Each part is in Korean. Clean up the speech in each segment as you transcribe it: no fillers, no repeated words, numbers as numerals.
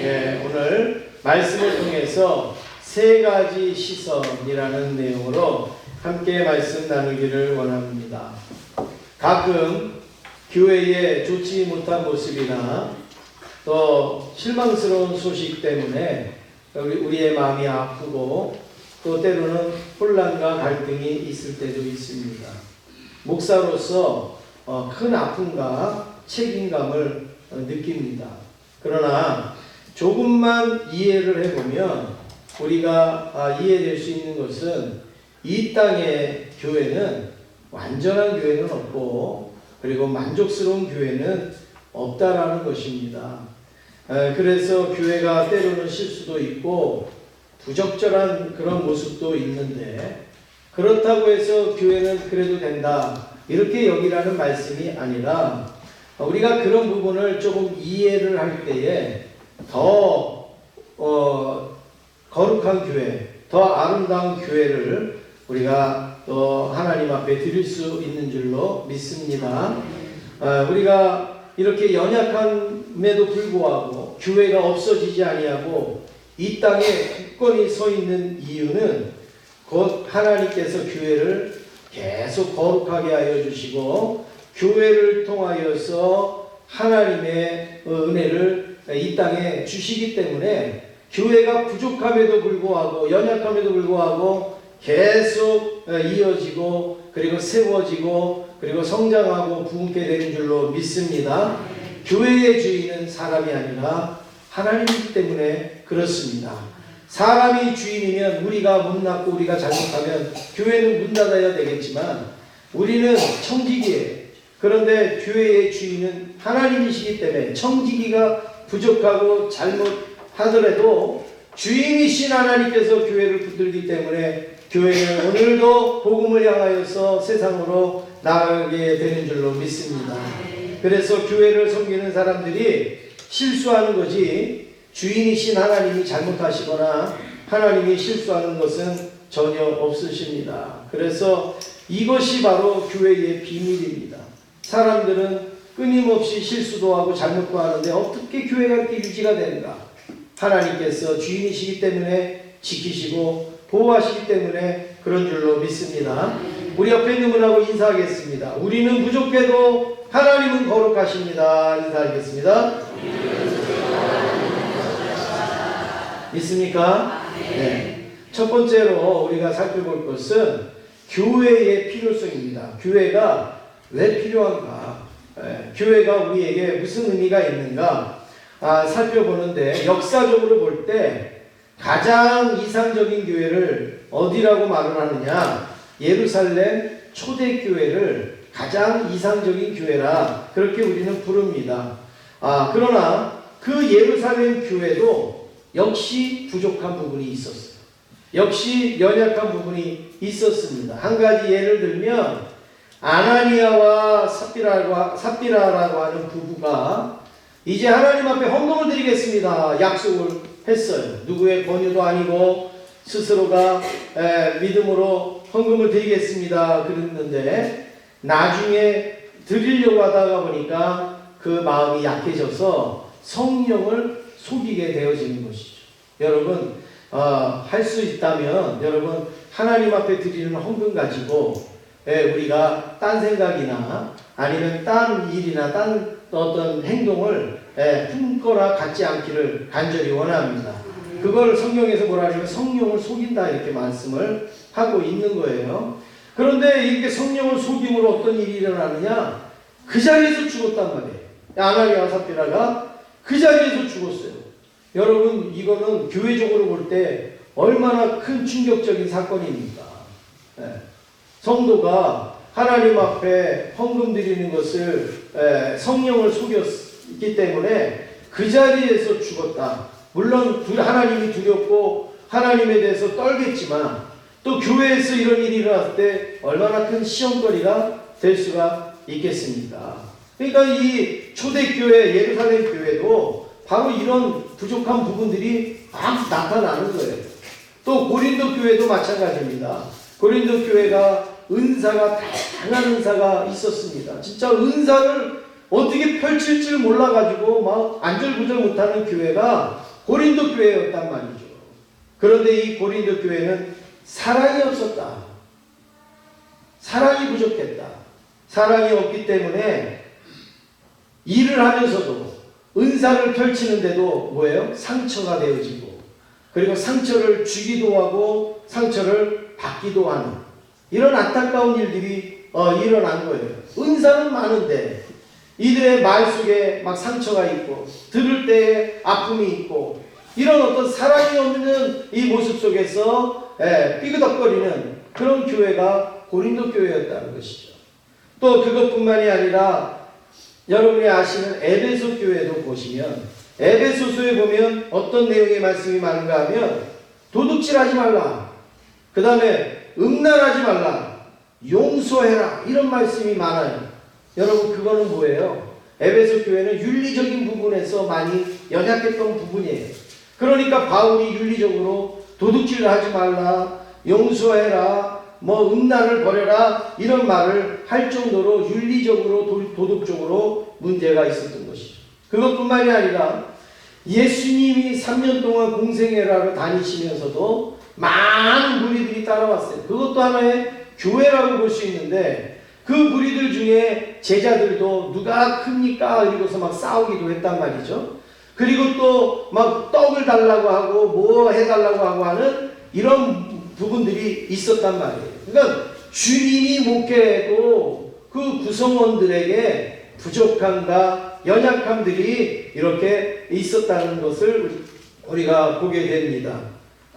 예, 오늘 말씀을 통해서 세 가지 시선이라는 내용으로 함께 말씀 나누기를 원합니다. 가끔 교회의 좋지 못한 모습이나 또 실망스러운 소식 때문에 우리의 마음이 아프고 또 때로는 혼란과 갈등이 있을 때도 있습니다. 목사로서 큰 아픔과 책임감을 느낍니다. 그러나 조금만 이해를 해보면 우리가 이해될 수 있는 것은 이 땅의 교회는 완전한 교회는 없고 그리고 만족스러운 교회는 없다라는 것입니다. 그래서 교회가 때로는 실수도 있고 부적절한 그런 모습도 있는데 그렇다고 해서 교회는 그래도 된다 이렇게 여기라는 말씀이 아니라 우리가 그런 부분을 조금 이해를 할 때에 더 거룩한 교회, 더 아름다운 교회를 우리가 또 하나님 앞에 드릴 수 있는 줄로 믿습니다. 우리가 이렇게 연약함에도 불구하고 교회가 없어지지 아니하고 이 땅에 굳건히 서 있는 이유는 곧 하나님께서 교회를 계속 거룩하게 하여 주시고 교회를 통하여서 하나님의 은혜를 이 땅에 주시기 때문에 교회가 부족함에도 불구하고 연약함에도 불구하고 계속 이어지고 그리고 세워지고 그리고 성장하고 부흥케 되는 줄로 믿습니다. 교회의 주인은 사람이 아니라 하나님이기 때문에 그렇습니다. 사람이 주인이면 우리가 못났고 우리가 잘못하면 교회는 문 닫아야 되겠지만 우리는 청지기예요. 그런데 교회의 주인은 하나님이시기 때문에 청지기가 부족하고 잘못하더라도 주인이신 하나님께서 교회를 붙들기 때문에 교회는 오늘도 복음을 향하여서 세상으로 나아가게 되는 줄로 믿습니다. 그래서 교회를 섬기는 사람들이 실수하는 거지 주인이신 하나님이 잘못하시거나 하나님이 실수하는 것은 전혀 없으십니다. 그래서 이것이 바로 교회의 비밀입니다. 사람들은 끊임없이 실수도 하고 잘못도 하는데 어떻게 교회가 이렇게 유지가 되는가? 하나님께서 주인이시기 때문에 지키시고 보호하시기 때문에 그런 줄로 믿습니다. 우리 옆에 있는 분하고 인사하겠습니다. 우리는 부족해도 하나님은 거룩하십니다. 인사하겠습니다. 믿습니까? 네. 첫 번째로 우리가 살펴볼 것은 교회의 필요성입니다. 교회가 왜 필요한가? 교회가 우리에게 무슨 의미가 있는가? 살펴보는데 역사적으로 볼 때 가장 이상적인 교회를 어디라고 말을 하느냐? 예루살렘 초대교회를 가장 이상적인 교회라 그렇게 우리는 부릅니다. 그러나 그 예루살렘 교회도 역시 부족한 부분이 있었어요. 역시 연약한 부분이 있었습니다. 한 가지 예를 들면 아나니아와 삽비라라고 하는 부부가 이제 하나님 앞에 헌금을 드리겠습니다. 약속을 했어요. 누구의 권유도 아니고 스스로가 믿음으로 헌금을 드리겠습니다. 그랬는데 나중에 드리려고 하다가 보니까 그 마음이 약해져서 성령을 속이게 되어지는 것이죠. 여러분 할 수 있다면 여러분 하나님 앞에 드리는 헌금 가지고 우리가 딴 생각이나 아니면 딴 일이나 딴 어떤 행동을 품거나 갖지 않기를 간절히 원합니다. 그걸 성경에서 뭐라 하냐면 성령을 속인다 이렇게 말씀을 하고 있는 거예요. 그런데 이렇게 성령을 속임으로 어떤 일이 일어나느냐? 그 자리에서 죽었단 말이에요. 아나니아와 삽비라가 그 자리에서 죽었어요. 여러분 이거는 교회적으로 볼 때 얼마나 큰 충격적인 사건입니까? 성도가 하나님 앞에 헌금 드리는 것을 성령을 속였기 때문에 그 자리에서 죽었다. 물론 하나님이 두렵고 하나님에 대해서 떨겠지만 또 교회에서 이런 일이 일어났을 때 얼마나 큰 시험거리가 될 수가 있겠습니까? 그러니까 이 초대교회 예루살렘 교회도 바로 이런 부족한 부분들이 막 나타나는 거예요. 또 고린도 교회도 마찬가지입니다. 고린도 교회가 은사가 다양한 은사가 있었습니다. 진짜 은사를 어떻게 펼칠 줄 몰라가지고 막 안절부절 못하는 교회가 고린도 교회였단 말이죠. 그런데 이 고린도 교회는 사랑이 없었다. 사랑이 부족했다. 사랑이 없기 때문에 일을 하면서도 은사를 펼치는데도 뭐예요? 상처가 되어지고, 그리고 상처를 주기도 하고 상처를 받기도 하는 이런 안타까운 일들이 일어난 거예요. 은사는 많은데 이들의 말 속에 막 상처가 있고 들을 때에 아픔이 있고, 이런 어떤 사랑이 없는 이 모습 속에서 삐그덕거리는 그런 교회가 고린도 교회였다는 것이죠. 또 그것뿐만이 아니라 여러분이 아시는 에베소 교회도 보시면, 에베소서에 보면 어떤 내용의 말씀이 많은가 하면 도둑질하지 말라, 그 다음에 음란하지 말라, 용서해라, 이런 말씀이 많아요. 여러분, 그거는 뭐예요? 에베소 교회는 윤리적인 부분에서 많이 연약했던 부분이에요. 그러니까 바울이 윤리적으로 도둑질 하지 말라, 용서해라, 음란을 버려라, 이런 말을 할 정도로 윤리적으로 도덕적으로 문제가 있었던 것이죠. 그것뿐만이 아니라 예수님이 3년 동안 공생애라를 다니시면서도 많은 무리들이 따라왔어요. 그것도 하나의 교회라고 볼 수 있는데, 그 무리들 중에 제자들도 누가 큽니까? 이러고서 막 싸우기도 했단 말이죠. 그리고 또 막 떡을 달라고 하고 뭐 해달라고 하고 하는 이런 부분들이 있었단 말이에요. 그러니까 주님이 목회해도 그 구성원들에게 부족함과 연약함들이 이렇게 있었다는 것을 우리가 보게 됩니다.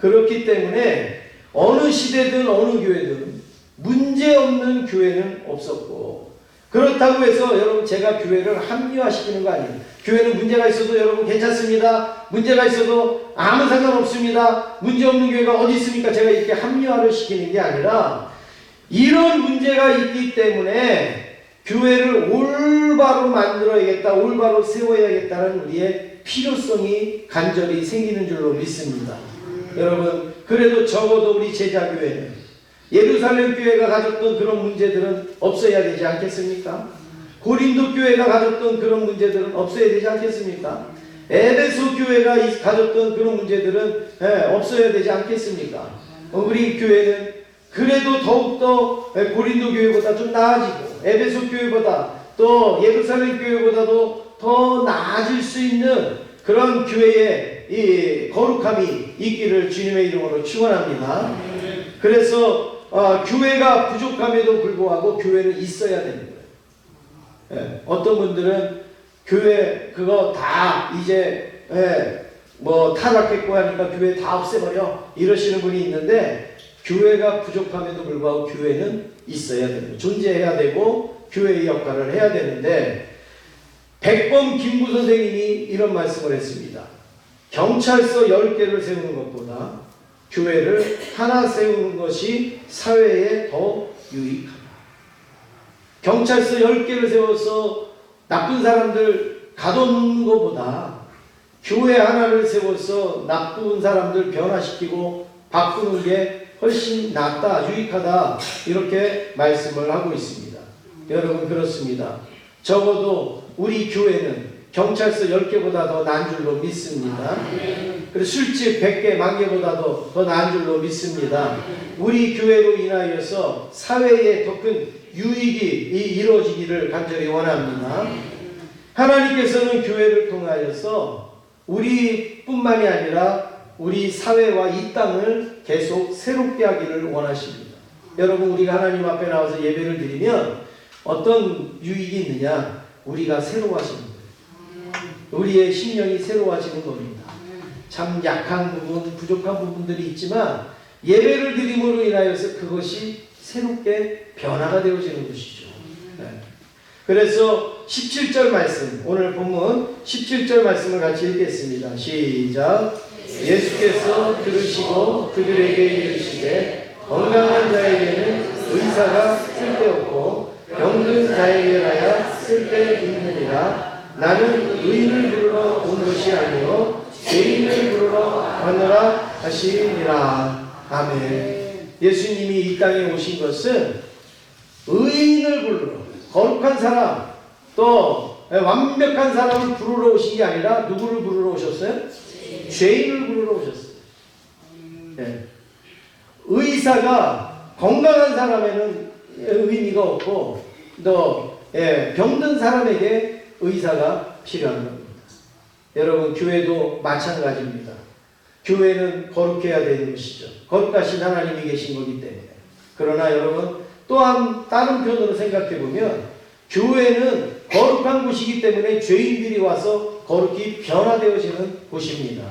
그렇기 때문에 어느 시대든 어느 교회든 문제없는 교회는 없었고, 그렇다고 해서 여러분 제가 교회를 합리화시키는 거 아니에요. 교회는 문제가 있어도 여러분 괜찮습니다, 문제가 있어도 아무 상관없습니다, 문제없는 교회가 어디 있습니까? 제가 이렇게 합리화를 시키는 게 아니라, 이런 문제가 있기 때문에 교회를 올바로 만들어야겠다, 올바로 세워야겠다는 우리의 필요성이 간절히 생기는 줄로 믿습니다. 여러분, 그래도 적어도 우리 제자교회는 예루살렘 교회가 가졌던 그런 문제들은 없어야 되지 않겠습니까? 고린도 교회가 가졌던 그런 문제들은 없어야 되지 않겠습니까? 에베소 교회가 가졌던 그런 문제들은 없어야 되지 않겠습니까? 우리 교회는 그래도 더욱더 고린도 교회보다 좀 나아지고, 에베소 교회보다 또 예루살렘 교회보다도 더 나아질 수 있는 그런 교회의 이 거룩함이 있기를 주님의 이름으로 축원합니다. 그래서 교회가 부족함에도 불구하고 교회는 있어야 되는 거예요. 어떤 분들은 교회 그거 다 이제 타락했고 하니까 교회 다 없애버려, 이러시는 분이 있는데, 교회가 부족함에도 불구하고 교회는 있어야 됩니다. 존재해야 되고 교회의 역할을 해야 되는데, 백범 김구 선생님이 이런 말씀을 했습니다. 경찰서 10개를 세우는 것보다 교회를 하나 세우는 것이 사회에 더 유익하다. 경찰서 10개를 세워서 나쁜 사람들 가둬놓는 것보다 교회 하나를 세워서 나쁜 사람들 변화시키고 바꾸는 게 훨씬 낫다, 유익하다, 이렇게 말씀을 하고 있습니다. 여러분, 그렇습니다. 적어도 우리 교회는 경찰서 10개보다 더 나은 줄로 믿습니다. 그리고 술집 100개, 10,000개보다도 더 나은 줄로 믿습니다. 우리 교회로 인하여서 사회에 더 큰 유익이 이루어지기를 간절히 원합니다. 하나님께서는 교회를 통하여서 우리뿐만이 아니라 우리 사회와 이 땅을 계속 새롭게 하기를 원하십니다. 여러분, 우리가 하나님 앞에 나와서 예배를 드리면 어떤 유익이 있느냐? 우리가 새로워지는 거예요. 우리의 심령이 새로워지는 겁니다. 참 약한 부분, 부족한 부분들이 있지만 예배를 드림으로 인하여서 그것이 새롭게 변화가 되어지는 것이죠. 그래서 17절 말씀, 오늘 본문 17절 말씀을 같이 읽겠습니다. 시작. 예수께서 들으시고 그들에게 이르시되, 건강한 자에게는 의사가 쓸데없고 병든 자에게라야 쓸데있느니라. 나는 의인을 부르러 온 것이 아니요 죄인을 부르러 왔노라 하시니라. 아멘. 예수님이 이 땅에 오신 것은 의인을 부르러, 거룩한 사람, 또 완벽한 사람을 부르러 오신 게 아니라 누구를 부르러 오셨어요? 죄인을 부르러 오셨어요. 예. 의사가 건강한 사람에는 의미가 없고 또 병든 사람에게 의사가 필요한 겁니다. 여러분, 교회도 마찬가지입니다. 교회는 거룩해야 되는 것이죠. 거룩하신 하나님이 계신 거기 때문에. 그러나 여러분, 또한 다른 편으로 생각해 보면 교회는 거룩한 곳이기 때문에 죄인들이 와서 거룩히 변화되어지는 곳입니다.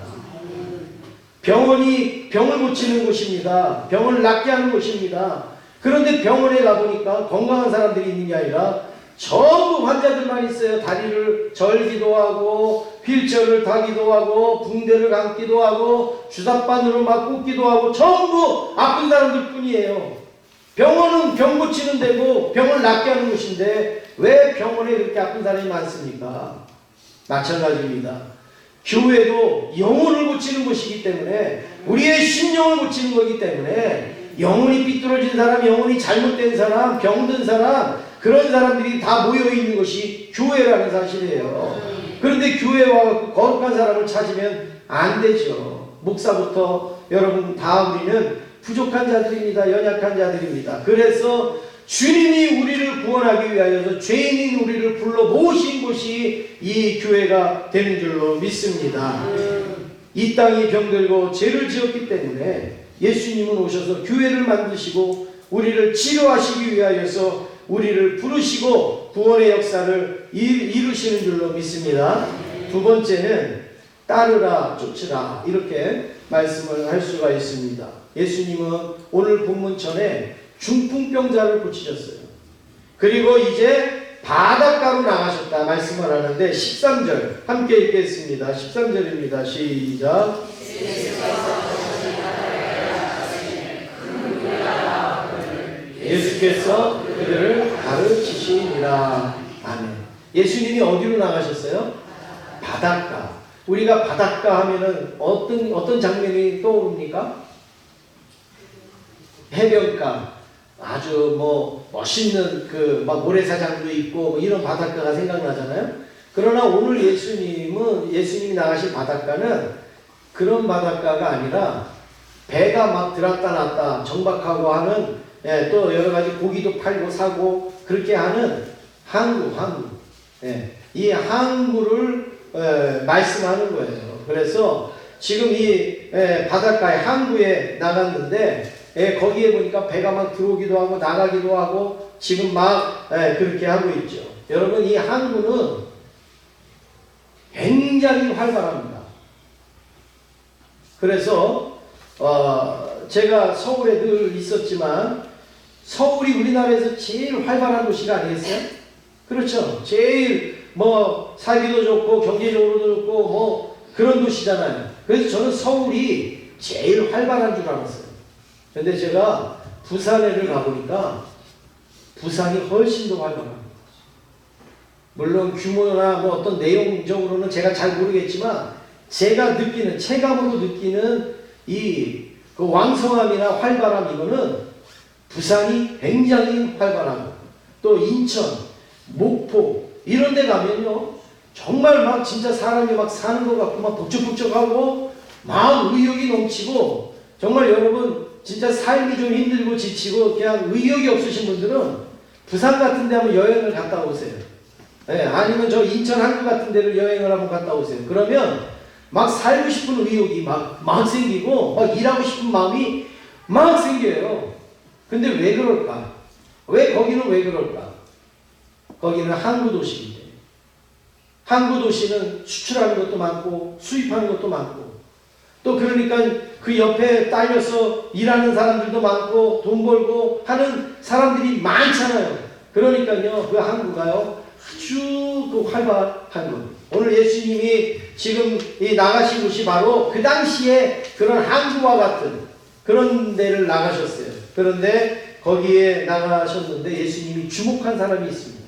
병원이 병을 고치는 곳입니다. 병을 낫게 하는 곳입니다. 그런데 병원에 가보니까 건강한 사람들이 있는 게 아니라 전부 환자들만 있어요. 다리를 절기도 하고 휠체어를 타기도 하고 붕대를 감기도 하고 주사바늘로 막 꽂기도 하고 전부 아픈 사람들 뿐이에요. 병원은 병 고치는 데고 병을 낫게 하는 곳인데 왜 병원에 이렇게 아픈 사람이 많습니까? 마찬가지입니다. 교회도 영혼을 고치는 곳이기 때문에 우리의 심령을 고치는 거기 때문에 영혼이 삐뚤어진 사람, 영혼이 잘못된 사람, 병든 사람, 그런 사람들이 다 모여있는 것이 교회라는 사실이에요. 그런데 교회에 와서 거룩한 사람을 찾으면 안 되죠. 목사부터 여러분 다 우리는 부족한 자들입니다. 연약한 자들입니다. 그래서 주님이 우리를 구원하기 위하여서 죄인인 우리를 불러 모으신 곳이 이 교회가 되는 줄로 믿습니다. 이 땅이 병들고 죄를 지었기 때문에 예수님은 오셔서 교회를 만드시고 우리를 치료하시기 위하여서 우리를 부르시고 구원의 역사를 이루시는 줄로 믿습니다. 두 번째는 따르라 쫓으라 이렇게 말씀을 할 수가 있습니다. 예수님은 오늘 본문 전에 중풍병자를 고치셨어요. 그리고 이제 바닷가로 나가셨다 말씀을 하는데 13절 함께 읽겠습니다. 13절입니다. 시작. 예수께서 그들을 가르치시니라. 아멘. 예수님이 어디로 나가셨어요? 바닷가. 우리가 바닷가 하면은 어떤 장면이 떠오릅니까? 해변가. 아주 멋있는 막 모래사장도 있고 이런 바닷가가 생각나잖아요. 그러나 오늘 예수님이 나가신 바닷가는 그런 바닷가가 아니라 배가 막 들었다 놨다 정박하고 하는 또 여러 가지 고기도 팔고 사고 그렇게 하는 항구. 이 항구를 말씀하는 거예요. 그래서 지금 이 바닷가에 항구에 나갔는데 거기에 보니까 배가 막 들어오기도 하고 나가기도 하고 지금 막 그렇게 하고 있죠. 여러분, 이 항구는 굉장히 활발합니다. 그래서 제가 서울에 늘 있었지만 서울이 우리나라에서 제일 활발한 도시가 아니겠어요? 그렇죠. 제일 살기도 좋고 경제적으로도 좋고 그런 도시잖아요. 그래서 저는 서울이 제일 활발한 줄 알았어요. 근데 제가 부산에를 가보니까 부산이 훨씬 더 활발합니다. 물론 규모나 어떤 내용적으로는 제가 잘 모르겠지만 제가 느끼는, 체감으로 느끼는 그 왕성함이나 활발함 이거는 부산이 굉장히 활발하고 또 인천, 목포 이런 데 가면요 정말 막 진짜 사람이 막 사는 것 같고 막 북적북적하고 막 의욕이 넘치고 정말 여러분 진짜 삶이 좀 힘들고 지치고 그냥 의욕이 없으신 분들은 부산 같은 데 한번 여행을 갔다 오세요. 아니면 저 인천 항구 같은 데를 여행을 한번 갔다 오세요. 그러면 막 살고 싶은 의욕이 막 생기고 막 일하고 싶은 마음이 막 생겨요. 근데 왜 그럴까? 거기는 왜 그럴까? 거기는 항구 도시인데 항구 도시는 수출하는 것도 많고 수입하는 것도 많고 또 그러니까 그 옆에 딸려서 일하는 사람들도 많고 돈 벌고 하는 사람들이 많잖아요. 그러니까요 그 항구가요 아주 활발한 것. 오늘 예수님이 지금 나가신 곳이 바로 그 당시에 그런 항구와 같은 그런 데를 나가셨어요. 그런데 거기에 나가셨는데 예수님이 주목한 사람이 있습니다.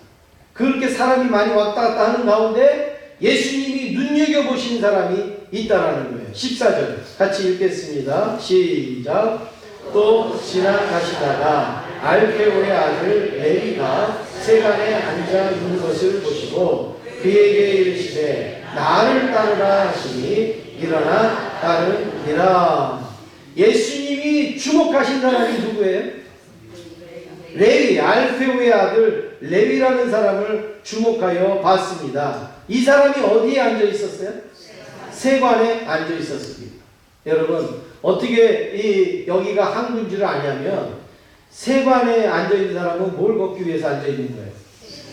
그렇게 사람이 많이 왔다 갔다 하는 가운데 예수님이 눈여겨보신 사람이 있다라는 거예요. 14절 같이 읽겠습니다. 시작. 또 지나가시다가 알페오의 아들 레위가 세간에 앉아 있는 것을 보시고 그에게 이르시되 나를 따르라 하시니 일어나 따르니라. 예수님이 주목하신 사람이 누구예요? 레위, 알페오의 아들 레위라는 사람을 주목하여 봤습니다. 이 사람이 어디에 앉아 있었어요? 세관에 앉아 있었습니다. 여러분, 어떻게 여기가 항구인 줄 아냐면, 세관에 앉아 있는 사람은 뭘 걷기 위해서 앉아 있는 거예요?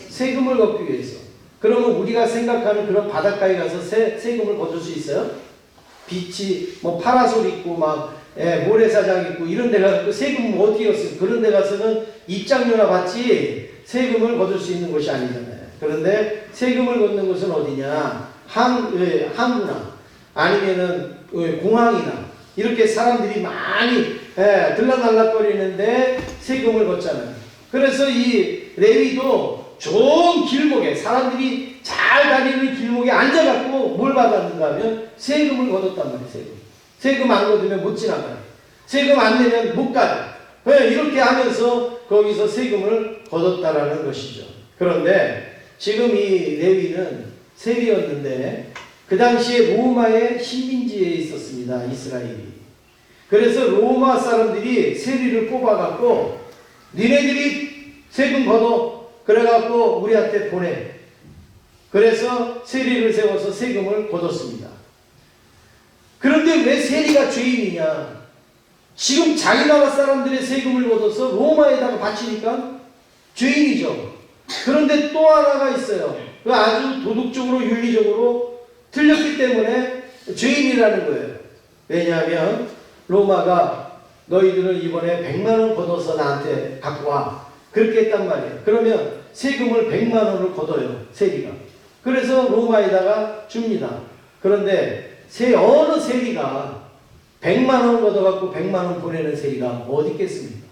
세금을 걷기 위해서. 그러면 우리가 생각하는 그런 바닷가에 가서 세금을 걷을 수 있어요? 비치, 파라솔 있고, 모래사장 있고, 이런 데 가서 세금 어떻게 걷어요? 그런 데 가서는 입장료나 받지 세금을 걷을 수 있는 곳이 아니잖아요. 그런데 세금을 걷는 곳은 어디냐? 항구나, 아니면은 공항이나, 이렇게 사람들이 많이 들락날락거리는데 세금을 걷잖아요. 그래서 이 레위도 좋은 길목에, 사람들이 잘 다니는 길목에 앉아갖고 뭘 받았는가 하면 세금을 걷었단 말이에요. 세금 안 걷으면 못 지나가요. 세금 안 내면 못 가요. 이렇게 하면서 거기서 세금을 걷었다라는 것이죠. 그런데 지금 이 레위는 세리였는데 그 당시에 로마의 식민지에 있었습니다. 이스라엘이. 그래서 로마 사람들이 세리를 뽑아갖고 니네들이 세금 걷어, 그래갖고 우리한테 보내. 그래서 세리를 세워서 세금을 걷었습니다. 그런데 왜 세리가 죄인이냐? 지금 자기 나라 사람들의 세금을 걷어서 로마에다가 바치니까 죄인이죠. 그런데 또 하나가 있어요. 그 아주 도덕적으로 윤리적으로 틀렸기 때문에 죄인이라는 거예요. 왜냐하면 로마가 너희들은 이번에 100만 원 걷어서 나한테 갖고 와, 그렇게 했단 말이에요. 그러면 세금을 100만 원을 걷어요, 세리가. 그래서 로마에다가 줍니다. 그런데 어느 세리가 100만 원 걷어갖고 100만 원 보내는 세리가 어디 있겠습니까?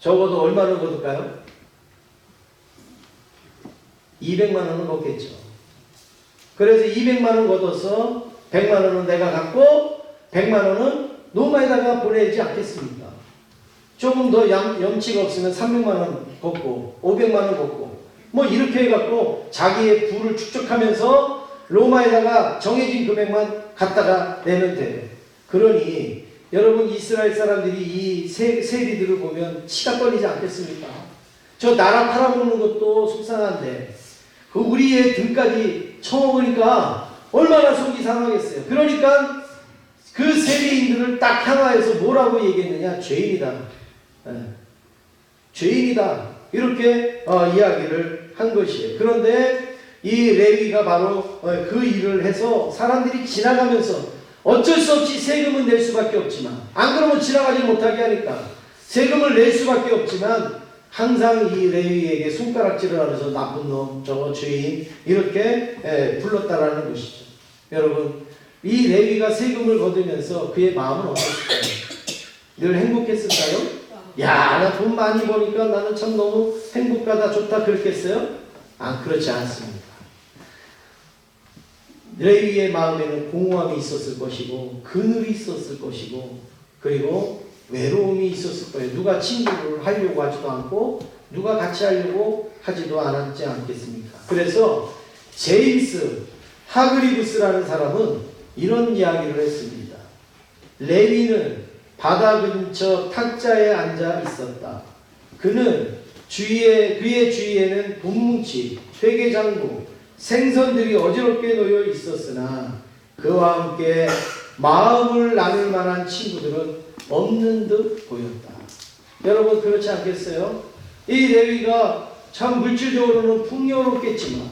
적어도 얼마를 걷을까요? 200만 원은 걷겠죠. 그래서 200만 원 걷어서 100만 원은 내가 갖고 100만 원은 로마에다가 보내지 않겠습니까? 조금 더 염치가 없으면 300만 원 걷고 500만 원 걷고 이렇게 해갖고 자기의 부를 축적하면서 로마에다가 정해진 금액만 갖다가 내면 돼요. 그러니 여러분, 이스라엘 사람들이 이 세리들을 보면 치가 떨리지 않겠습니까? 저 나라 팔아먹는 것도 속상한데 그 우리의 등까지 쳐먹으니까 얼마나 속이 상하겠어요. 그러니까 그 세리인들을 딱 향하여서 뭐라고 얘기했느냐? 죄인이다. 죄인이다. 이렇게 이야기를 한 것이에요. 그런데 이 레위가 바로 그 일을 해서 사람들이 지나가면서 어쩔 수 없이 세금은 낼 수밖에 없지만, 안 그러면 지나가지 못하게 하니까 세금을 낼 수밖에 없지만 항상 이 레위에게 손가락질을 하면서 나쁜 놈, 저 죄인, 이렇게 불렀다라는 것이죠. 여러분, 이 레위가 세금을 거두면서 그의 마음은 어땠을까요? 늘 행복했을까요? 야, 나 돈 많이 버니까 나는 참 너무 행복하다, 좋다, 그랬겠어요? 그렇지 않습니다. 레위의 마음에는 공허함이 있었을 것이고, 그늘이 있었을 것이고, 그리고 외로움이 있었을 거예요. 누가 친구를 하려고 하지도 않고, 누가 같이 하려고 하지도 않았지 않겠습니까? 그래서 제임스 하그리브스라는 사람은 이런 이야기를 했습니다. 레위는 바다 근처 탁자에 앉아 있었다. 그는 그의 주위에는 돈뭉치, 회계장부, 생선들이 어지럽게 놓여 있었으나 그와 함께 마음을 나눌 만한 친구들은 없는 듯 보였다. 여러분, 그렇지 않겠어요? 이 레위가 참 물질적으로는 풍요롭겠지만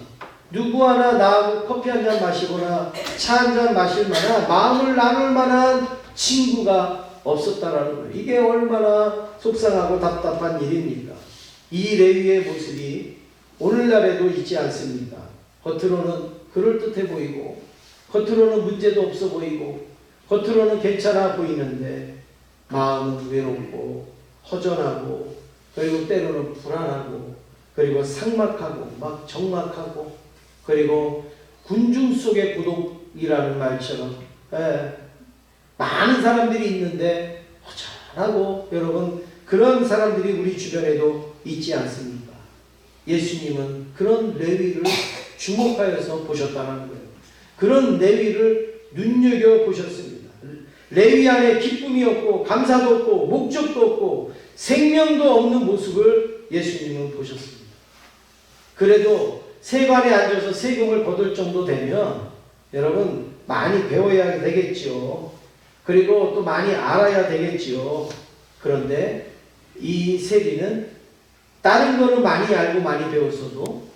누구 하나 나하고 커피 한 잔 마시거나 차 한 잔 마실 만한, 마음을 나눌 만한 친구가 없었다라는 거예요. 이게 얼마나 속상하고 답답한 일입니까? 이 레위의 모습이 오늘날에도 있지 않습니까? 겉으로는 그럴듯해 보이고, 겉으로는 문제도 없어 보이고, 겉으로는 괜찮아 보이는데 마음은 외롭고 허전하고, 그리고 때로는 불안하고, 그리고 삭막하고 막 적막하고, 그리고 군중 속의 고독이라는 말처럼 많은 사람들이 있는데 허전하고, 여러분, 그런 사람들이 우리 주변에도 있지 않습니까? 예수님은 그런 레위를 주목하여서 보셨다는 거예요. 그런 레위를 눈여겨보셨습니다. 레위 안에 기쁨이 없고 감사도 없고 목적도 없고 생명도 없는 모습을 예수님은 보셨습니다. 그래도 세관에 앉아서 세금을 거둘 정도 되면 여러분 많이 배워야 되겠지요. 그리고 또 많이 알아야 되겠지요. 그런데 이 세리는 다른 거는 많이 알고 많이 배웠어도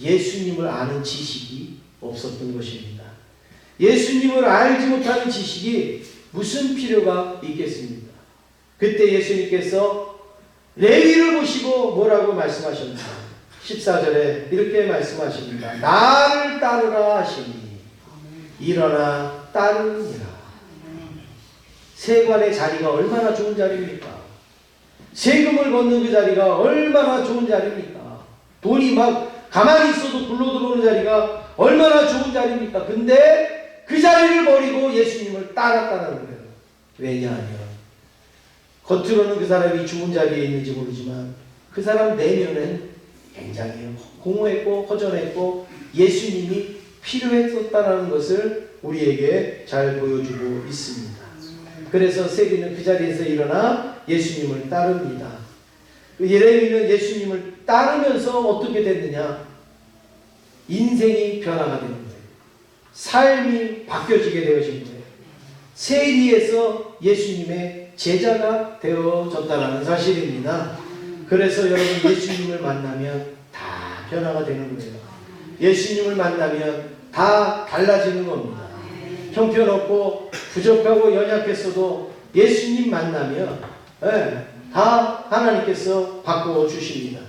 예수님을 아는 지식이 없었던 것입니다. 예수님을 알지 못하는 지식이 무슨 필요가 있겠습니까? 그때 예수님께서 레위를 보시고 뭐라고 말씀하셨는가? 14절에 이렇게 말씀하십니다. 나를 따르라 하시니 일어나 따르니라. 세관의 자리가 얼마나 좋은 자리입니까? 세금을 걷는 그 자리가 얼마나 좋은 자리입니까? 돈이 막 가만히 있어도 굴러들어오는 자리가 얼마나 좋은 자리입니까? 근데 그 자리를 버리고 예수님을 따랐다는 거예요. 왜냐하면 겉으로는 그 사람이 좋은 자리에 있는지 모르지만 그 사람 내면은 굉장히 공허했고 허전했고 예수님이 필요했었다는 것을 우리에게 잘 보여주고 있습니다. 그래서 세리는 그 자리에서 일어나 예수님을 따릅니다. 레위는 예수님을 따르면서 어떻게 됐느냐? 인생이 변화가 되는 거예요. 삶이 바뀌어지게 되어진 거예요. 세리에서 예수님의 제자가 되어졌다는 사실입니다. 그래서 여러분 예수님을 만나면 다 변화가 되는 거예요. 예수님을 만나면 다 달라지는 겁니다. 형편없고 부족하고 연약했어도 예수님 만나면 다 하나님께서 바꾸어 주십니다.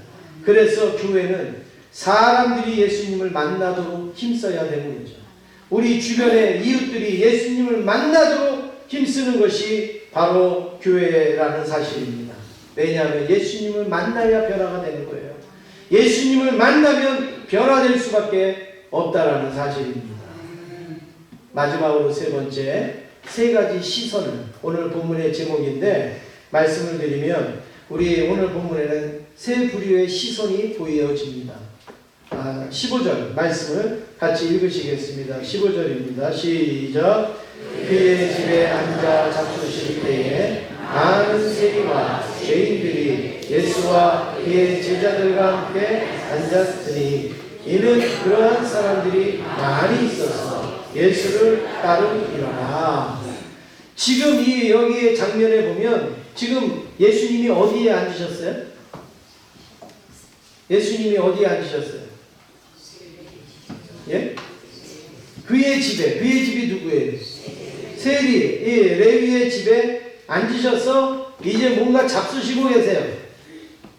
그래서 교회는 사람들이 예수님을 만나도록 힘써야 되는 거죠. 우리 주변의 이웃들이 예수님을 만나도록 힘쓰는 것이 바로 교회라는 사실입니다. 왜냐하면 예수님을 만나야 변화가 되는 거예요. 예수님을 만나면 변화될 수밖에 없다라는 사실입니다. 마지막으로 세 번째, 세 가지 시선을 오늘 본문의 제목인데 말씀을 드리면 우리 오늘 본문에는 세 부류의 시선이 보여집니다. 15절 말씀을 같이 읽으시겠습니다. 15절입니다. 시작. 그의 집에 앉아 잡수실 때에 많은 세리와 죄인들이 예수와 그의 제자들과 함께 앉았으니 이는 그러한 사람들이 많이 있어서 예수를 따르니라. 지금 여기의 장면에 보면 지금 예수님이 어디에 앉으셨어요? 예수님이 어디에 앉으셨어요? 예? 그의 집이 누구예요? 세리, 레위의 집에 앉으셔서 이제 뭔가 잡수시고 계세요.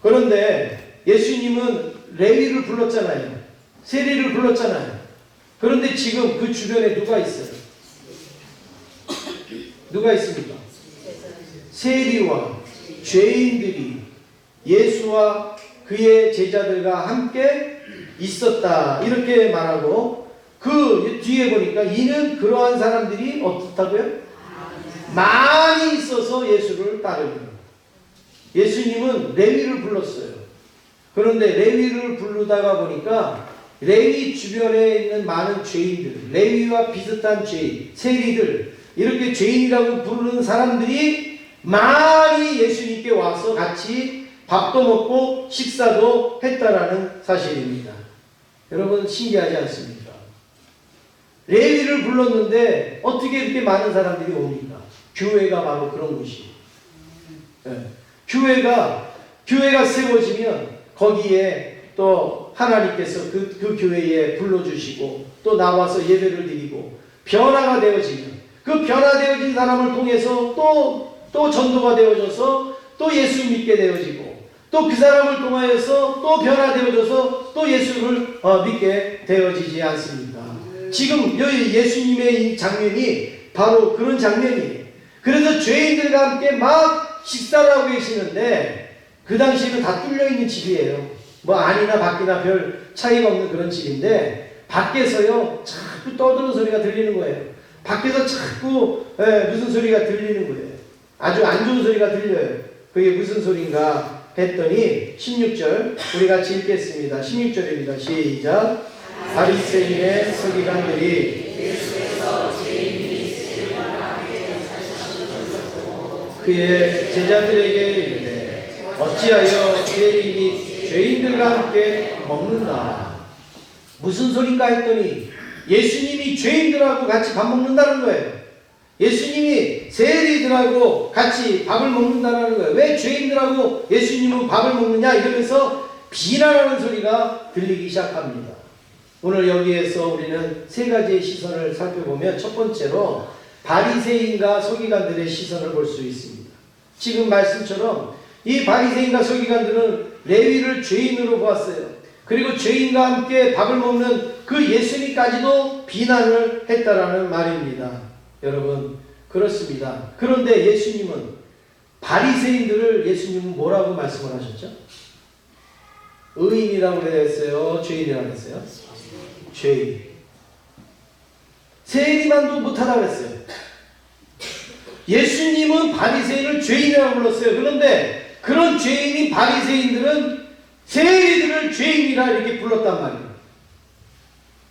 그런데 예수님은 레위를 불렀잖아요. 세리를 불렀잖아요. 그런데 지금 그 주변에 누가 있어요? 누가 있습니까? 세리와 죄인들이 예수와 그의 제자들과 함께 있었다. 이렇게 말하고 그 뒤에 보니까 이는 그러한 사람들이 어떻다고요? 많이 있어서 예수를 따르는. 예수님은 레위를 불렀어요. 그런데 레위를 부르다가 보니까 레위 주변에 있는 많은 죄인들, 레위와 비슷한 죄인, 세리들, 이렇게 죄인이라고 부르는 사람들이 많이 예수님께 와서 같이 밥도 먹고 식사도 했다라는 사실입니다. 여러분 신기하지 않습니까? 레위를 불렀는데 어떻게 이렇게 많은 사람들이 옵니까? 교회가 바로 그런 곳이에요. 교회가 세워지면 거기에 또 하나님께서 그 교회에 불러주시고 또 나와서 예배를 드리고 변화가 되어지면 그 변화되어진 사람을 통해서 또 전도가 되어져서 또 예수 믿게 되어지고 또 그 사람을 통하여서 또 변화되어져서 또 예수를 믿게 되어지지 않습니까? 지금 여기 예수님의 이 장면이 바로 그런 장면이에요. 그래서 죄인들과 함께 막 식사를 하고 계시는데 그 당시에는 다 뚫려있는 집이에요. 뭐 안이나 밖이나 별 차이가 없는 그런 집인데 밖에서요 자꾸 떠드는 소리가 들리는 거예요. 밖에서 자꾸 무슨 소리가 들리는 거예요. 아주 안 좋은 소리가 들려요. 그게 무슨 소리인가 했더니 16절 우리 같이 읽겠습니다. 16절입니다. 시작. 바리새인의 서기관들이 예수께서 죄인 그의 제자들에게 이르되 어찌하여 세리인이 죄인들과 함께 먹는다. 무슨 소린가 했더니 예수님이 죄인들하고 같이 밥 먹는다는 거예요. 예수님이 세리들하고 같이 밥을 먹는다는 거예요. 왜 죄인들하고 예수님은 밥을 먹느냐 이러면서 비난하는 소리가 들리기 시작합니다. 오늘 여기에서 우리는 세 가지의 시선을 살펴보면 첫 번째로 바리새인과 서기관들의 시선을 볼 수 있습니다. 지금 말씀처럼 이 바리새인과 서기관들은 레위를 죄인으로 보았어요. 그리고 죄인과 함께 밥을 먹는 그 예수님까지도 비난을 했다라는 말입니다. 여러분 그렇습니다. 그런데 예수님은 바리새인들을 예수님은 뭐라고 말씀을 하셨죠? 의인이라고 그랬어요? 죄인이라고 그랬어요? 죄인. 세리만도 못하다고 그랬어요. 예수님은 바리새인을 죄인이라고 불렀어요. 그런데 그런 죄인인 바리새인들은 세리들을 죄인이라 이렇게 불렀단 말이에요.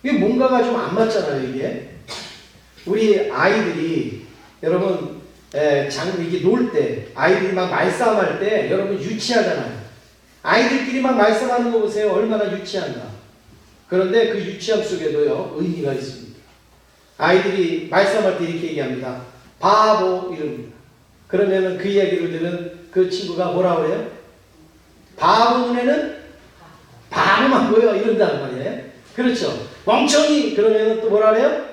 이게 뭔가가 좀 안 맞잖아요. 이게 우리 아이들이 여러분 이게 놀 때 아이들이 막 말싸움할 때 여러분 유치하잖아요. 아이들끼리 막 말싸움하는 거 보세요. 얼마나 유치한가. 그런데 그 유치함 속에도요 의미가 있습니다. 아이들이 말싸움할 때 이렇게 얘기합니다. 바보 이럽니다. 그러면은 그 이야기를 들은 그 친구가 뭐라고 해요? 바보 눈에는 바보만 보여 이런다는 말이에요. 그렇죠. 멍청이 그러면은 또 뭐라 그래요?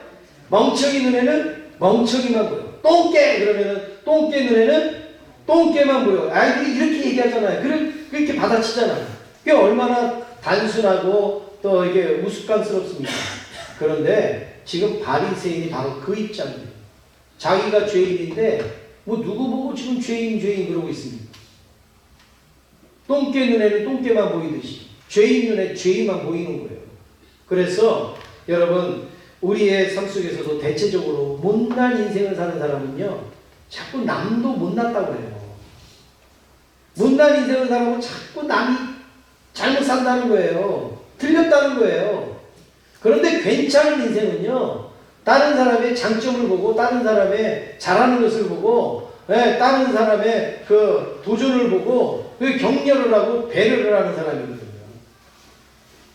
멍청이 눈에는 멍청이만 보여. 똥개 그러면은 똥개 눈에는 똥개만 보여. 아이들이 이렇게 얘기하잖아요. 그렇게 받아치잖아요. 그게 얼마나 단순하고 또 이게 우스꽝스럽습니까? 그런데 지금 바리새인이 바로 그 입장이에요. 자기가 죄인인데 뭐 누구 보고 지금 죄인 그러고 있습니다. 똥개 눈에는 똥개만 보이듯이 죄인 눈에 죄인만 보이는 거예요. 그래서 여러분 우리의 삶 속에서도 대체적으로 못난 인생을 사는 사람은요 자꾸 남도 못났다고 해요. 못난 인생을 살아보면 자꾸 남이 잘못 산다는 거예요. 틀렸다는 거예요. 그런데 괜찮은 인생은요 다른 사람의 장점을 보고 다른 사람의 잘하는 것을 보고 다른 사람의 그 도전을 보고 그 격려를 하고 배려를 하는 사람이거든요.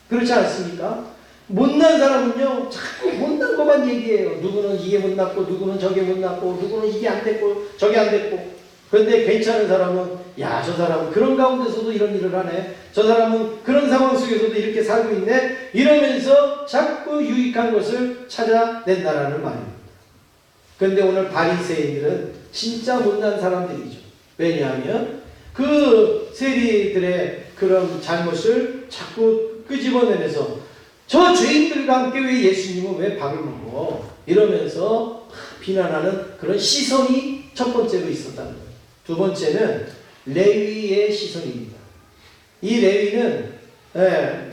그렇지 않습니까? 못난 사람은요 자꾸 못난 것만 얘기해요. 누구는 이게 못났고 누구는 저게 못났고 누구는 이게 안 됐고 저게 안 됐고. 그런데 괜찮은 사람은 야 저 사람은 그런 가운데서도 이런 일을 하네. 저 사람은 그런 상황 속에서도 이렇게 살고 있네. 이러면서 자꾸 유익한 것을 찾아낸다라는 말입니다. 그런데 오늘 바리새인들은 진짜 못난 사람들이죠. 왜냐하면 그 세리들의 그런 잘못을 자꾸 끄집어내면서 저 죄인들과 함께 왜 예수님은 왜 밥을 먹어? 이러면서 비난하는 그런 시선이 첫 번째로 있었다는 거예요. 두 번째는 레위의 시선입니다. 이 레위는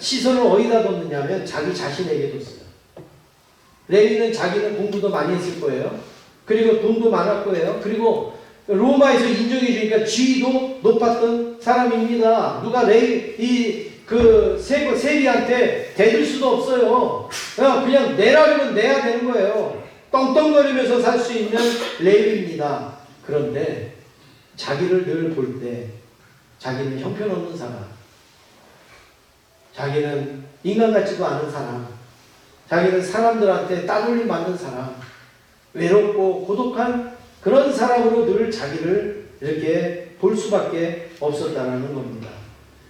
시선을 어디다 뒀느냐면 자기 자신에게 뒀어요. 레위는 자기는 공부도 많이 했을 거예요. 그리고 돈도 많을 거예요. 그리고 로마에서 인정해 주니까 지위도 높았던 사람입니다. 누가 세리한테 대줄 수도 없어요. 그냥 내라면 내야 되는 거예요. 떵떵거리면서 살 수 있는 레위입니다. 그런데 자기를 늘 볼 때 자기는 형편없는 사람, 자기는 인간 같지도 않은 사람, 자기는 사람들한테 따돌림 받는 사람, 외롭고 고독한 그런 사람으로 늘 자기를 이렇게 볼 수밖에 없었다는 겁니다.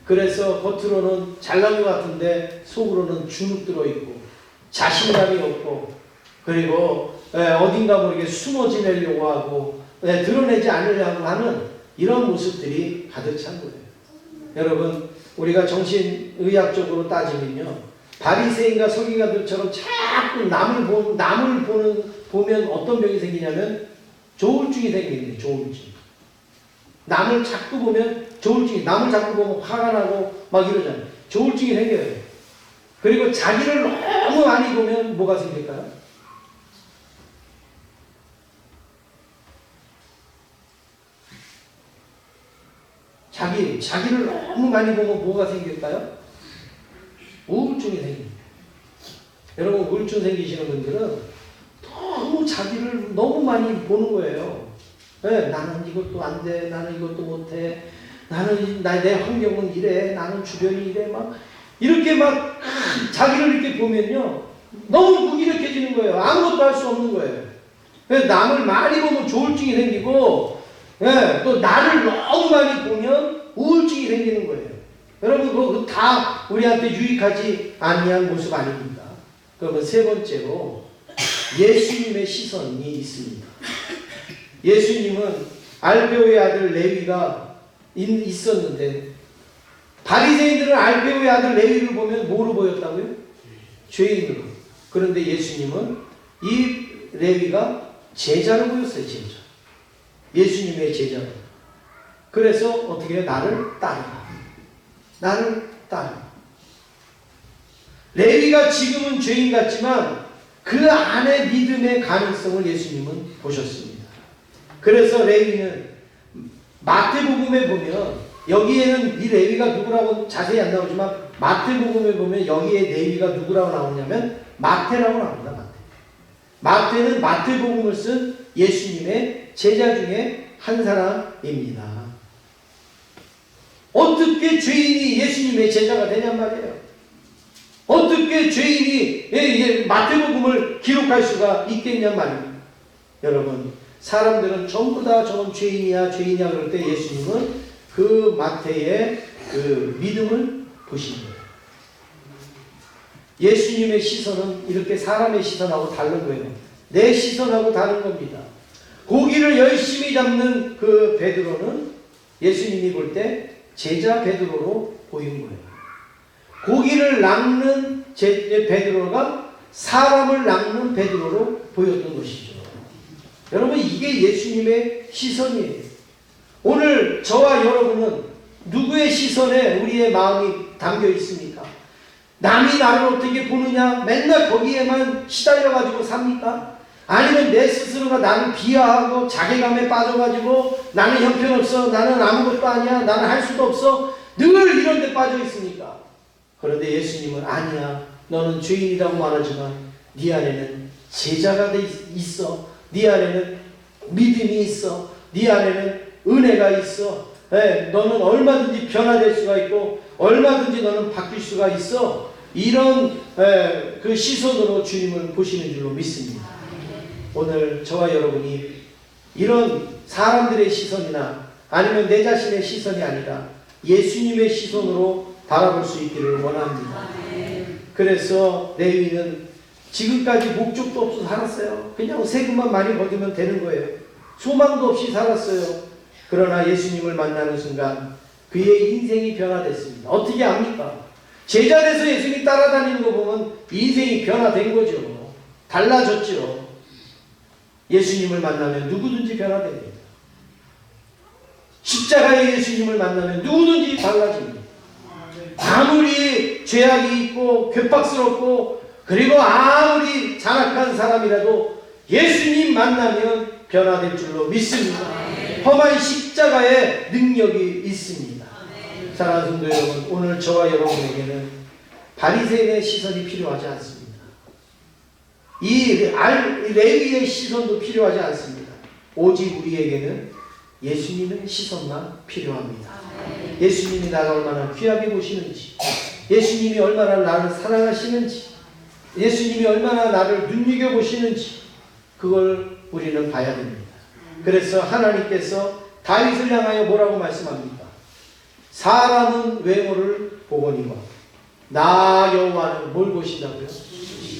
그래서 겉으로는 잘난 것 같은데 속으로는 주눅 들어있고 자신감이 없고 그리고 어딘가 모르게 숨어 지내려고 하고 드러내지 않으려고 하는 이런 모습들이 가득 찬 거예요. 여러분 우리가 정신의학적으로 따지면요 바리새인과 서기관들처럼 자꾸 남을 보면 어떤 병이 생기냐면 조울증이 생기는데 조울증. 남을 자꾸 보면 조울증이, 남을 자꾸 보면 화가 나고 막 이러잖아요. 조울증이 생겨요. 그리고 자기를 너무 많이 보면 뭐가 생길까요? 자기를 너무 많이 보면 뭐가 생길까요? 우울증이 생깁니다. 여러분 우울증 생기시는 분들은 너무 자기를 너무 많이 보는 거예요. 네, 나는 이것도 안 돼. 나는 이것도 못 해. 내 환경은 이래. 나는 주변이 이래. 막 이렇게 막 자기를 이렇게 보면요. 너무 무기력해지는 거예요. 아무것도 할 수 없는 거예요. 그래서 남을 많이 보면 조울증이 생기고, 예, 또 나를 너무 많이 보면 우울증이 생기는 거예요. 여러분, 그거 다 우리한테 유익하지 아니한 모습 아닙니까? 그러면 세 번째로 예수님의 시선이 있습니다. 예수님은 알페오의 아들 레위가 있었는데, 바리새인들은 알페오의 아들 레위를 보면 뭐로 보였다고요? 죄인으로. 그런데 예수님은 이 레위가 제자로 보였어요. 제자. 예수님의 제자로. 그래서 어떻게 해요? 나를 따르라. 나를 따르라. 레위가 지금은 죄인 같지만 그 안에 믿음의 가능성을 예수님은 보셨습니다. 그래서 레위는 마태복음에 보면, 여기에는 이 레위가 누구라고 자세히 안 나오지만 마태복음에 보면 여기에 레위가 누구라고 나오냐면 마태라고 나옵니다. 마태는 마태복음을 쓴 예수님의 제자 중에 한 사람입니다. 어떻게 죄인이 예수님의 제자가 되냔 말이에요. 어떻게 죄인이 마태복음을 기록할 수가 있겠냔 말입니다. 여러분, 사람들은 전부 다 저건 죄인이야 그럴 때 예수님은 그 마태의 그 믿음을 보시는 거예요. 예수님의 시선은 이렇게 사람의 시선하고 다른 거예요. 내 시선하고 다른 겁니다. 고기를 열심히 잡는 그 베드로는 예수님이 볼 때 제자 베드로로 보인 거예요. 고기를 낚는 베드로가 사람을 낚는 베드로로 보였던 것이죠. 여러분, 이게 예수님의 시선이에요. 오늘 저와 여러분은 누구의 시선에 우리의 마음이 담겨 있습니까? 남이 나를 어떻게 보느냐 맨날 거기에만 시달려가지고 삽니까? 아니면 내 스스로가 나를 비하하고 자괴감에 빠져가지고 나는 형편없어, 나는 아무것도 아니야, 나는 할 수도 없어, 늘 이런 데 빠져 있습니까? 그런데 예수님은 아니야, 너는 죄인이라고 말하지만 네 안에는 제자가 있어, 네 안에는 믿음이 있어, 네 안에는 은혜가 있어, 너는 얼마든지 변화될 수가 있고 얼마든지 너는 바뀔 수가 있어. 이런 그 시선으로 주님을 보시는 줄로 믿습니다. 오늘 저와 여러분이 이런 사람들의 시선이나 아니면 내 자신의 시선이 아니라 예수님의 시선으로 바라볼 수 있기를 원합니다. 그래서 레위는 지금까지 목적도 없이 살았어요. 그냥 세금만 많이 받으면 되는 거예요. 소망도 없이 살았어요. 그러나 예수님을 만나는 순간 그의 인생이 변화됐습니다. 어떻게 압니까? 제자 돼서 예수님 따라다니는 거 보면 인생이 변화된 거죠. 달라졌죠. 예수님을 만나면 누구든지 변화됩니다. 십자가의 예수님을 만나면 누구든지 달라집니다. 아무리 죄악이 있고 괴팍스럽고 그리고 아무리 잔악한 사람이라도 예수님 만나면 변화될 줄로 믿습니다. 험한 십자가의 능력이 있습니다. 사랑하는 성도 여러분, 오늘 저와 여러분에게는 바리새인의 시선이 필요하지 않습니다. 이 레위의 시선도 필요하지 않습니다. 오직 우리에게는 예수님의 시선만 필요합니다. 예수님이 나를 얼마나 귀하게 보시는지, 예수님이 얼마나 나를 사랑하시는지, 예수님이 얼마나 나를 눈여겨보시는지 그걸 우리는 봐야 됩니다. 그래서 하나님께서 다윗을 향하여 뭐라고 말씀합니까? 사람은 외모를 보거니와 나 여호와는 뭘 보신다고요?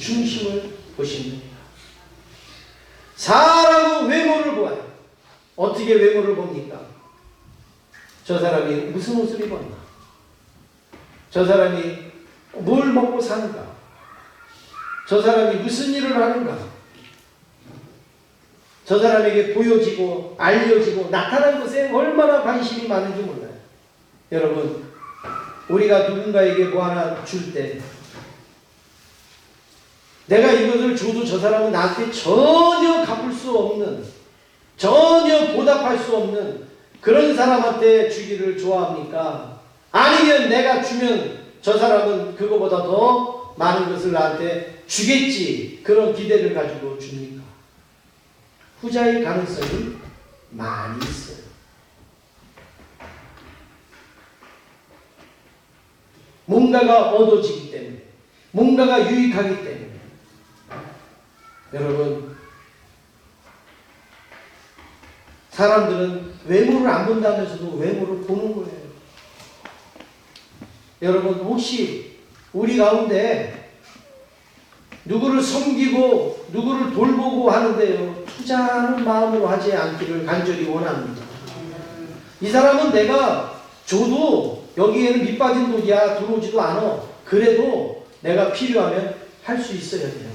중심을 보십니다. 사람은 외모를 보아요. 어떻게 외모를 봅니까? 저 사람이 무슨 옷을 입었나? 저 사람이 뭘 먹고 사는가? 저 사람이 무슨 일을 하는가? 저 사람에게 보여지고 알려지고 나타난 것에 얼마나 관심이 많은지 몰라요. 여러분, 우리가 누군가에게 뭐 하나 줄 때 내가 이것을 줘도 저 사람은 나한테 전혀 갚을 수 없는, 전혀 보답할 수 없는 그런 사람한테 주기를 좋아합니까? 아니면 내가 주면 저 사람은 그거보다 더 많은 것을 나한테 주겠지, 그런 기대를 가지고 줍니까? 후자의 가능성이 많이 있어요. 뭔가가 얻어지기 때문에, 뭔가가 유익하기 때문에. 여러분, 사람들은 외모를 안 본다면서도 외모를 보는 거예요. 여러분, 혹시 우리 가운데 누구를 섬기고 누구를 돌보고 하는데요, 투자하는 마음으로 하지 않기를 간절히 원합니다. 이 사람은 내가 줘도 여기에는 밑빠진 독이야, 들어오지도 않아. 그래도 내가 필요하면 할 수 있어야 돼요.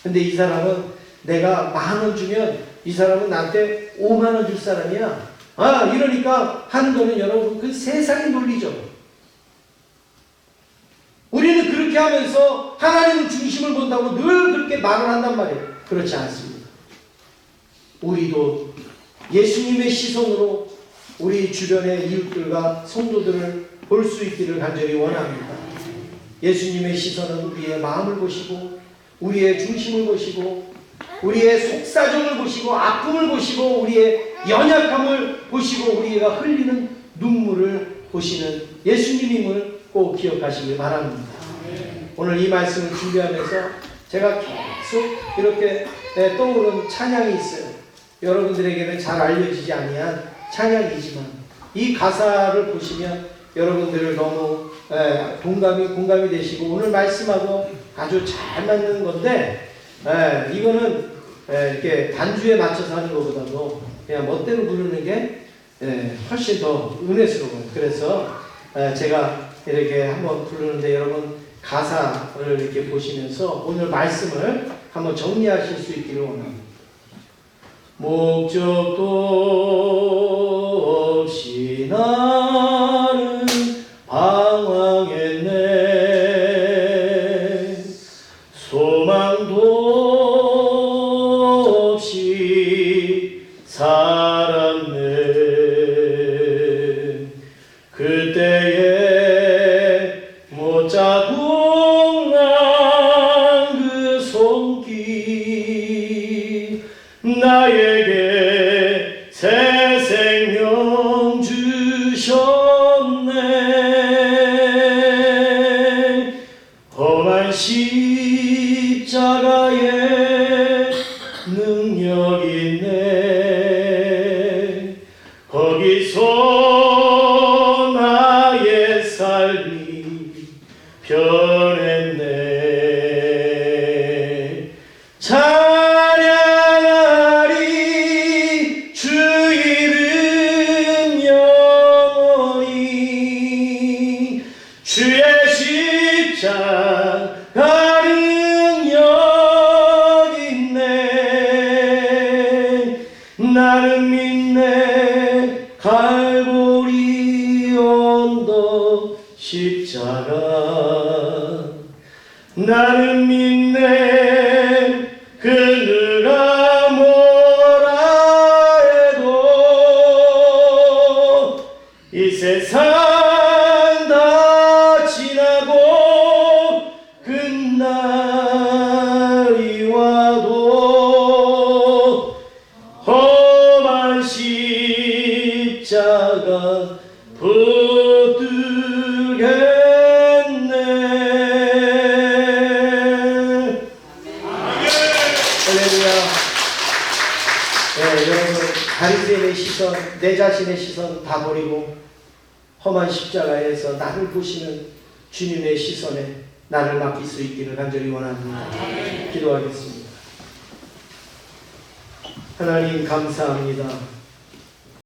근데 이 사람은 내가 10,000원 주면 이 사람은 나한테 50,000원 줄 사람이야. 이러니까 하는 거는 여러분, 그 세상의 논리죠. 우리는 그렇게 하면서 하나님의 중심을 본다고 늘 그렇게 말을 한단 말이에요. 그렇지 않습니다. 우리도 예수님의 시선으로 우리 주변의 이웃들과 성도들을 볼 수 있기를 간절히 원합니다. 예수님의 시선은 우리의 마음을 보시고, 우리의 중심을 보시고, 우리의 속사정을 보시고, 아픔을 보시고, 우리의 연약함을 보시고, 우리가 흘리는 눈물을 보시는 예수님임을 꼭 기억하시길 바랍니다. 오늘 이 말씀을 준비하면서 제가 계속 이렇게 떠오른 찬양이 있어요. 여러분들에게는 잘 알려지지 아니한 찬양이지만 이 가사를 보시면 여러분들 너무 공감이 되시고 오늘 말씀하고 아주 잘 맞는 건데, 이거는 이렇게 단주에 맞춰서 하는 것보다도 그냥 멋대로 부르는 게 훨씬 더 은혜스러워요. 그래서 제가 이렇게 한번 부르는데 여러분 가사를 이렇게 보시면서 오늘 말씀을 한번 정리하실 수 있기를 원합니다. 목적도 없이 나는 방황했네. 소망도 없이 살았네. 그때에 못자국 난 그 손길 나에게 새 생명 주셨네. 험한 십자가에 능력 있네. 거기서 나의 삶이 변했네. 찬양하리 주 이름 영원히. 주의 십자가 능력 있네. 나는 믿네. 갈보리 언덕 십자가. 나는 믿네. 그 누가 뭐라 해도 이 세상 다 지나고 끝날이 와도 험한 십자가 붙들겠네. 할렐루야. 여러분, 바리새인의 시선, 내 자신의 시선 다 버리고 험한 십자가에서 나를 보시는 주님의 시선에 나를 맡길 수 있기를 간절히 원합니다. 기도하겠습니다. 하나님 감사합니다.